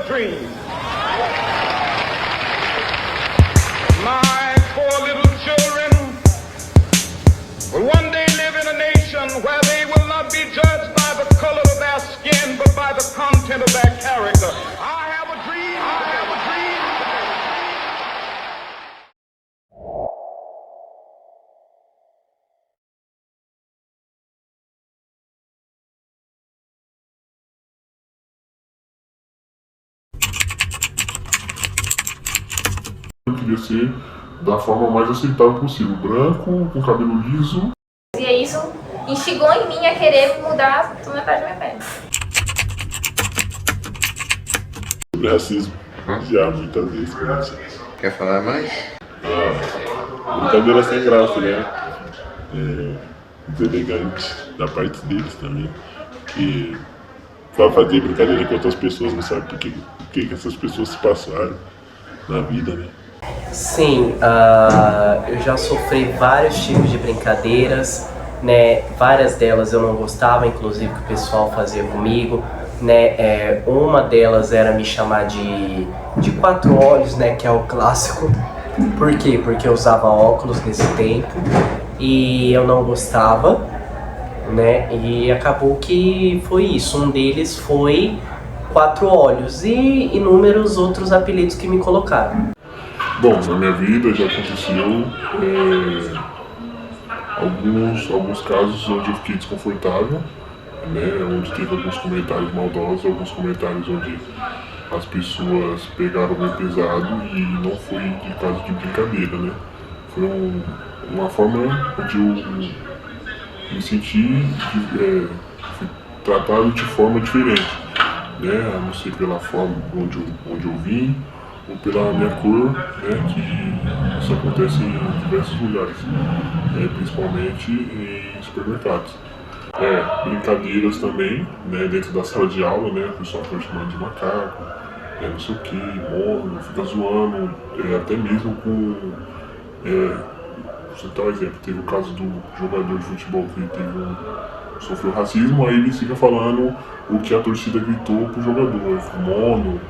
a dream. My poor little children will one day live in a nation where they will not be judged by the color of their skin, but by the content of their character. I have a dream. I have a dream. Eu queria ser da forma mais aceitável possível, branco, com cabelo liso. E isso instigou em mim a querer mudar a metade da minha pele. Sobre racismo, já muitas vezes. Quer falar mais? Brincadeira sem graça, né? Deselegante da parte deles também. Que pra fazer brincadeira com outras pessoas, não sabe por que essas pessoas se passaram na vida, né? Sim, eu já sofri vários tipos de brincadeiras, né? Várias delas eu não gostava, inclusive que o pessoal fazia comigo, né? Uma delas era me chamar de quatro olhos, né? Que é o clássico. Por quê? Porque eu usava óculos nesse tempo e eu não gostava, né? E acabou que foi isso. Um deles foi quatro olhos e inúmeros outros apelidos que me colocaram. Bom, na minha vida já aconteceu alguns casos onde eu fiquei desconfortável, né, onde teve alguns comentários maldosos, alguns comentários onde as pessoas pegaram bem pesado e não foi de caso de brincadeira, né. Foi uma forma onde eu me senti fui tratado de forma diferente, né, a não ser pela forma onde eu vim, ou pela minha cor, né, que isso acontece em diversos lugares, principalmente em supermercados. Brincadeiras também, né, dentro da sala de aula, né, o pessoal fica chamando de macaco, não sei o que, mono, fica zoando, até mesmo com... Vou citar um exemplo, teve o caso do jogador de futebol que sofreu racismo, aí ele fica falando o que a torcida gritou pro jogador, mono,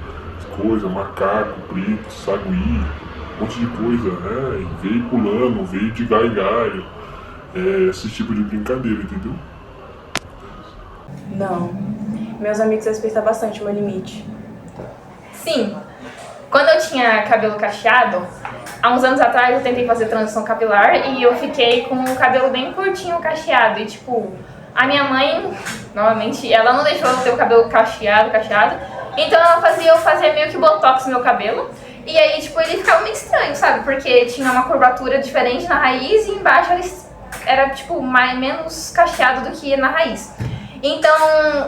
coisa, macaco, preto, sagui, um monte de coisa, né? E veio pulando, veio de galho, esse tipo de brincadeira, entendeu? Não. Meus amigos respeitam bastante o meu limite. Sim, quando eu tinha cabelo cacheado, há uns anos atrás eu tentei fazer transição capilar e eu fiquei com o cabelo bem curtinho cacheado e tipo, a minha mãe, novamente, ela não deixou eu ter o cabelo cacheado, então ela fazia meio que botox no meu cabelo. E aí, tipo, ele ficava meio estranho, sabe? Porque tinha uma curvatura diferente na raiz e embaixo era tipo, menos cacheado do que na raiz. Então,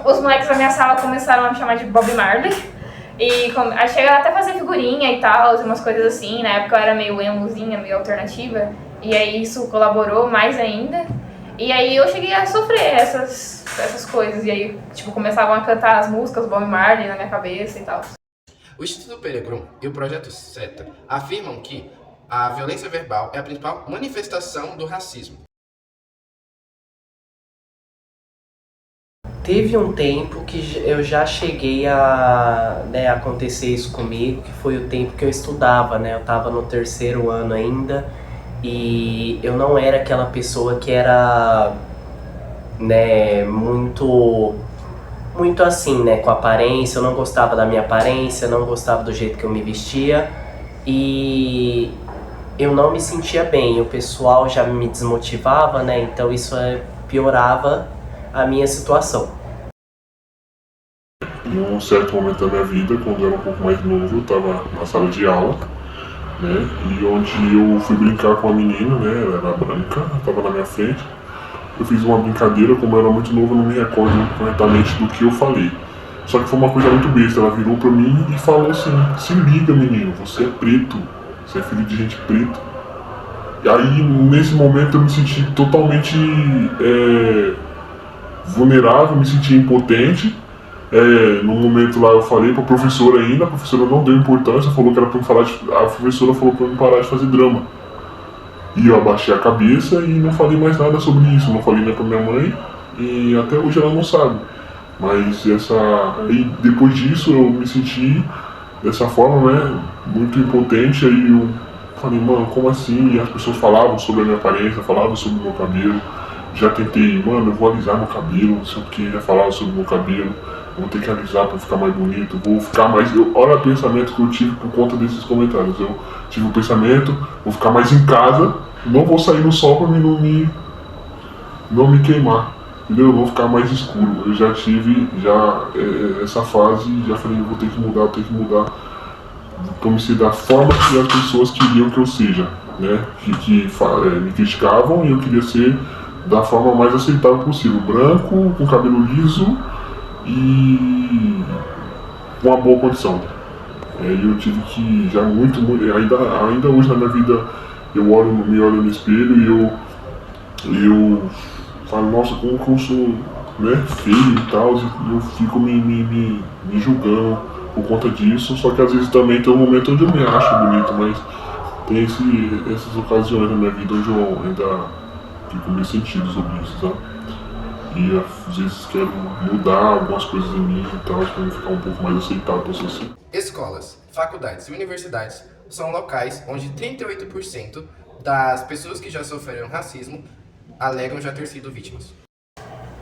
os moleques da minha sala começaram a me chamar de Bob Marley. E aí chegaram até a fazer figurinha e tal, umas coisas assim. Na época eu era meio emozinha, meio alternativa. E aí isso colaborou mais ainda. E aí eu cheguei a sofrer essas coisas. E aí, tipo, começavam a cantar as músicas Bob Marley na minha cabeça e tal. O Instituto Peregrum e o Projeto SETA afirmam que a violência verbal é a principal manifestação do racismo. Teve um tempo que eu já cheguei a acontecer isso comigo, que foi o tempo que eu estudava, né? Eu estava no terceiro ano ainda e eu não era aquela pessoa que era, né, muito assim, né, com aparência. Eu não gostava da minha aparência, não gostava do jeito que eu me vestia e eu não me sentia bem. O pessoal já me desmotivava, né? Então isso piorava a minha situação. Em um certo momento da minha vida, quando eu era um pouco mais novo, eu estava na sala de aula, né, e onde eu fui brincar com uma menina, né, ela era branca, ela estava na minha frente. Eu fiz uma brincadeira, como eu era muito novo, eu não me recordo corretamente do que eu falei. Só que foi uma coisa muito besta, ela virou pra mim e falou assim: se liga, menino, você é preto, você é filho de gente preta. E aí, nesse momento, eu me senti totalmente vulnerável, me senti impotente. No momento lá eu falei pra professora ainda, a professora não deu importância, falou que era pra eu falar a professora falou pra eu parar de fazer drama. E eu abaixei a cabeça e não falei mais nada sobre isso, não falei nem pra minha mãe e até hoje ela não sabe. Mas e depois disso eu me senti dessa forma, né, muito impotente. Aí eu falei, mano, como assim? E as pessoas falavam sobre a minha aparência, falavam sobre o meu cabelo. Já tentei, mano, eu vou alisar meu cabelo, não sei o que, já falavam sobre o meu cabelo. Vou ter que alisar pra ficar mais bonito, vou ficar mais... olha o pensamento que eu tive por conta desses comentários. Eu tive o pensamento, vou ficar mais em casa, não vou sair no sol pra mim não me queimar. Entendeu? Eu vou ficar mais escuro. Eu já tive essa fase e já falei, eu vou ter que mudar pra me ser da forma que as pessoas queriam que eu seja, né? Me criticavam e eu queria ser da forma mais aceitável possível. Branco, com cabelo liso e com uma boa condição. E eu tive que já ainda hoje na minha vida eu me olho no espelho e eu falo, nossa, como que eu sou, né, feio e tal, e eu fico me julgando por conta disso. Só que às vezes também tem um momento onde eu me acho bonito, mas tem essas ocasiões na minha vida onde eu ainda fico meio sentido sobre isso, sabe? E às vezes quero mudar algumas coisas em mim e tal, para ficar um pouco mais aceitável pra sociedade. Escolas, faculdades e universidades são locais onde 38% das pessoas que já sofreram racismo alegam já ter sido vítimas.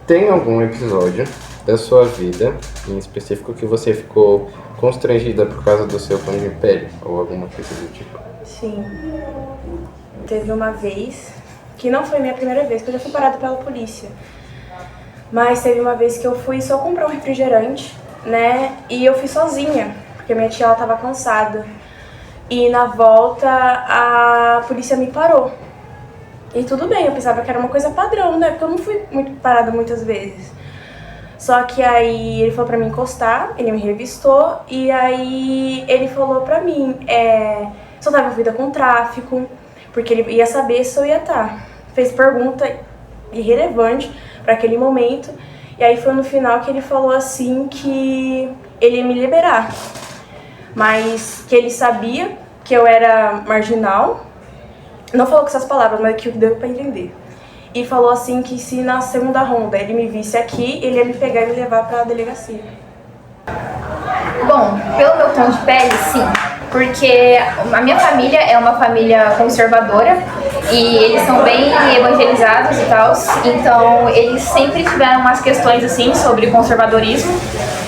Tem algum episódio da sua vida, em específico, que você ficou constrangida por causa do seu tom de pele? Ou alguma coisa do tipo? Sim. Teve uma vez, que não foi minha primeira vez, que eu já fui parada pela polícia. Mas teve uma vez que eu fui só comprar um refrigerante, né? E eu fui sozinha, porque minha tia ela tava cansada. E na volta a polícia me parou. E tudo bem, eu pensava que era uma coisa padrão, né? Porque eu não fui muito parada muitas vezes. Só que aí ele falou pra mim encostar, ele me revistou e aí ele falou pra mim se eu tava envolvida com tráfico, porque ele ia saber se eu ia estar. Fez pergunta irrelevante pra aquele momento. E aí foi no final que ele falou assim que ele ia me liberar. Mas que ele sabia que eu era marginal. Não falou com essas palavras, mas que deu pra entender. E falou assim que se na segunda ronda ele me visse aqui, ele ia me pegar e me levar pra delegacia. Bom, pelo meu tom de pele, sim. Porque a minha família é uma família conservadora e eles são bem evangelizados e tal. Então, eles sempre tiveram umas questões assim sobre conservadorismo.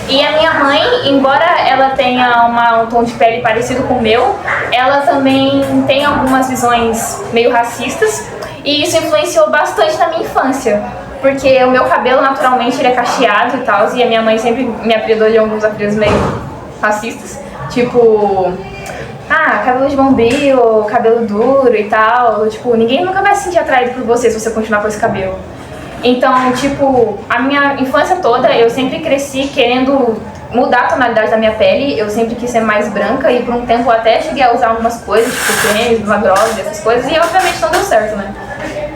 E a minha mãe, embora ela tenha um tom de pele parecido com o meu, ela também tem algumas visões meio racistas. E isso influenciou bastante na minha infância. Porque o meu cabelo, naturalmente, ele é cacheado e tal. E a minha mãe sempre me apelidou de alguns apelidos meio racistas. Tipo, cabelo de bombril, cabelo duro e tal. Tipo, ninguém nunca vai se sentir atraído por você se você continuar com esse cabelo. Então, tipo, a minha infância toda eu sempre cresci querendo mudar a tonalidade da minha pele. Eu sempre quis ser mais branca e por um tempo até cheguei a usar algumas coisas, tipo creme, milagrosa, essas coisas. E obviamente não deu certo, né?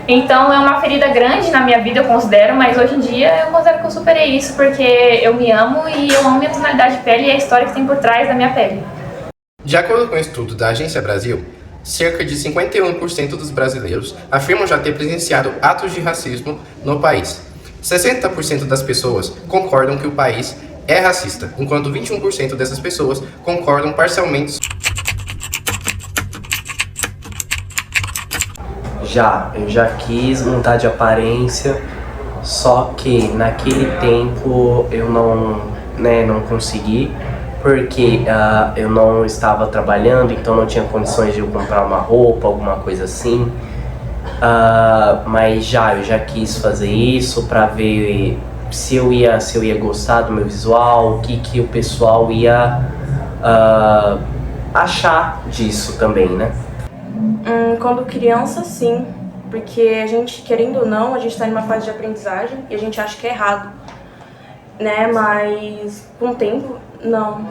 Então é uma ferida grande na minha vida, eu considero, mas hoje em dia eu considero que eu superei isso porque eu me amo e eu amo minha tonalidade de pele e a história que tem por trás da minha pele. De acordo com um estudo da Agência Brasil, cerca de 51% dos brasileiros afirmam já ter presenciado atos de racismo no país. 60% das pessoas concordam que o país é racista, enquanto 21% dessas pessoas concordam parcialmente. Eu já quis mudar de aparência, só que naquele tempo eu não consegui, porque eu não estava trabalhando, então não tinha condições de eu comprar uma roupa, alguma coisa assim. Mas eu já quis fazer isso para ver se eu ia gostar do meu visual, o que o pessoal ia achar disso também, né? Quando criança, sim. Porque a gente, querendo ou não, a gente tá em uma fase de aprendizagem e a gente acha que é errado, né? Mas com o tempo, não.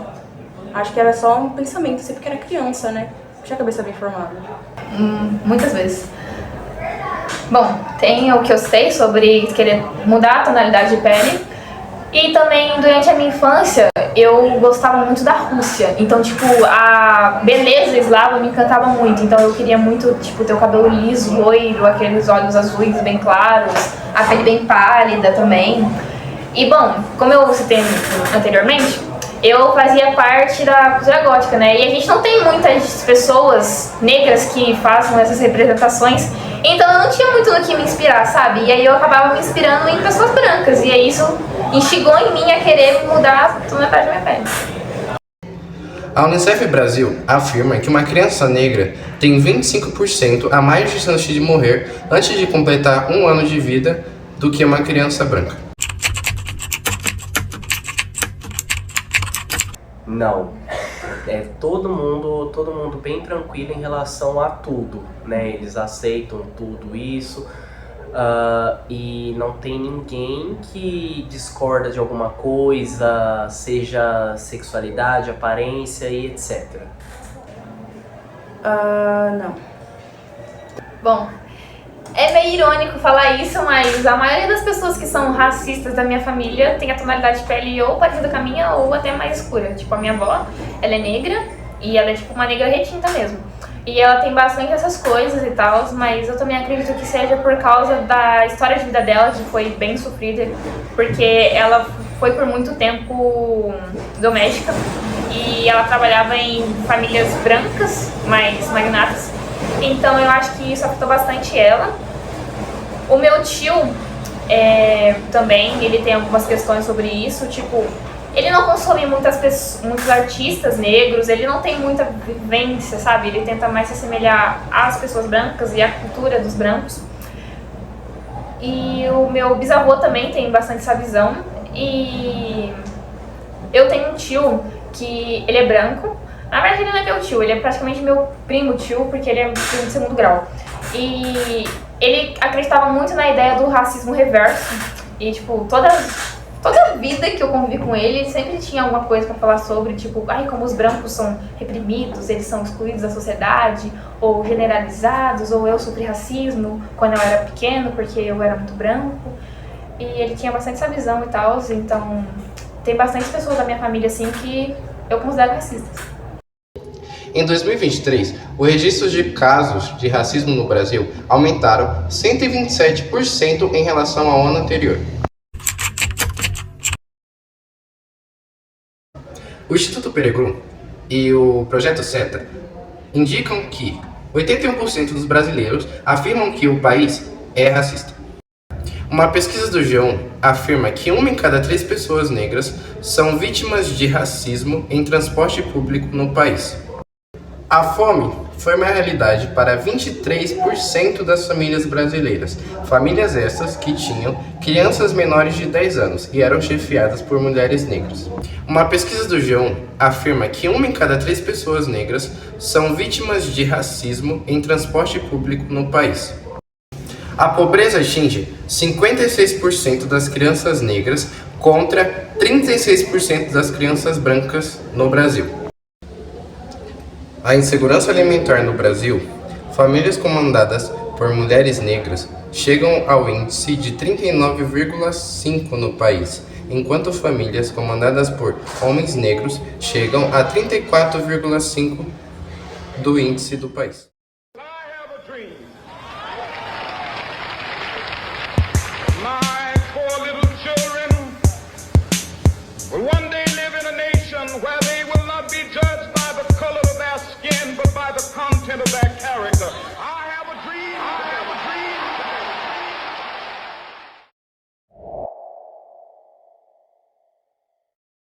Acho que era só um pensamento, sempre que era criança, né? Tinha a cabeça bem formada. Muitas vezes. Bom, tem o que eu sei sobre querer mudar a tonalidade de pele. E também, durante a minha infância, eu gostava muito da Rússia. Então, tipo, a beleza eslava me encantava muito. Então, eu queria muito, tipo, ter o cabelo liso, loiro, aqueles olhos azuis bem claros, a pele bem pálida também. E bom, como eu citei anteriormente, eu fazia parte da cultura gótica, né? E a gente não tem muitas pessoas negras que façam essas representações, então eu não tinha muito no que me inspirar, sabe? E aí eu acabava me inspirando em pessoas brancas, e aí isso instigou em mim a querer mudar a tonalidade da minha pele. A Unicef Brasil afirma que uma criança negra tem 25% a mais de chance de morrer antes de completar 1 ano de vida do que uma criança branca. Não. É todo mundo bem tranquilo em relação a tudo, né? Eles aceitam tudo isso e não tem ninguém que discorda de alguma coisa, seja sexualidade, aparência e etc. Não. Bom, é meio irônico falar isso, mas a maioria das pessoas que são racistas da minha família tem a tonalidade de pele ou parecida com a minha ou até mais escura. Tipo, a minha avó, ela é negra e ela é tipo uma negra retinta mesmo. E ela tem bastante essas coisas e tal, mas eu também acredito que seja por causa da história de vida dela, que foi bem sofrida, porque ela foi por muito tempo doméstica e ela trabalhava em famílias brancas, mais magnatas. Então eu acho que isso afetou bastante ela. O meu tio também, ele tem algumas questões sobre isso, tipo, ele não consome muitos artistas negros, ele não tem muita vivência, sabe? Ele tenta mais se assemelhar às pessoas brancas e à cultura dos brancos. E o meu bisavô também tem bastante essa visão. E eu tenho um tio que ele é branco. Na verdade ele não é meu tio, ele é praticamente meu primo tio, porque ele é primo de segundo grau. E ele acreditava muito na ideia do racismo reverso. E tipo, toda a vida que eu convivi com ele sempre tinha alguma coisa pra falar sobre, tipo, como os brancos são reprimidos, eles são excluídos da sociedade, ou generalizados, ou eu sofri racismo quando eu era pequeno, porque eu era muito branco. E ele tinha bastante essa visão e tal, então tem bastante pessoas da minha família assim que eu considero racistas. Em 2023, o registro de casos de racismo no Brasil aumentaram 127% em relação ao ano anterior. O Instituto Peregrum e o Projeto Seta indicam que 81% dos brasileiros afirmam que o país é racista. Uma pesquisa do G1 afirma que 1 em cada 3 pessoas negras são vítimas de racismo em transporte público no país. A fome foi uma realidade para 23% das famílias brasileiras, famílias essas que tinham crianças menores de 10 anos e eram chefiadas por mulheres negras. Uma pesquisa do G1 afirma que 1 em cada 3 pessoas negras são vítimas de racismo em transporte público no país. A pobreza atinge 56% das crianças negras contra 36% das crianças brancas no Brasil. A insegurança alimentar no Brasil, famílias comandadas por mulheres negras chegam ao índice de 39,5 no país, enquanto famílias comandadas por homens negros chegam a 34,5 do índice do país. I have a dream. My poor little children will one day live in a nation where they will not be judged by the color of their skin, but by the content of their character.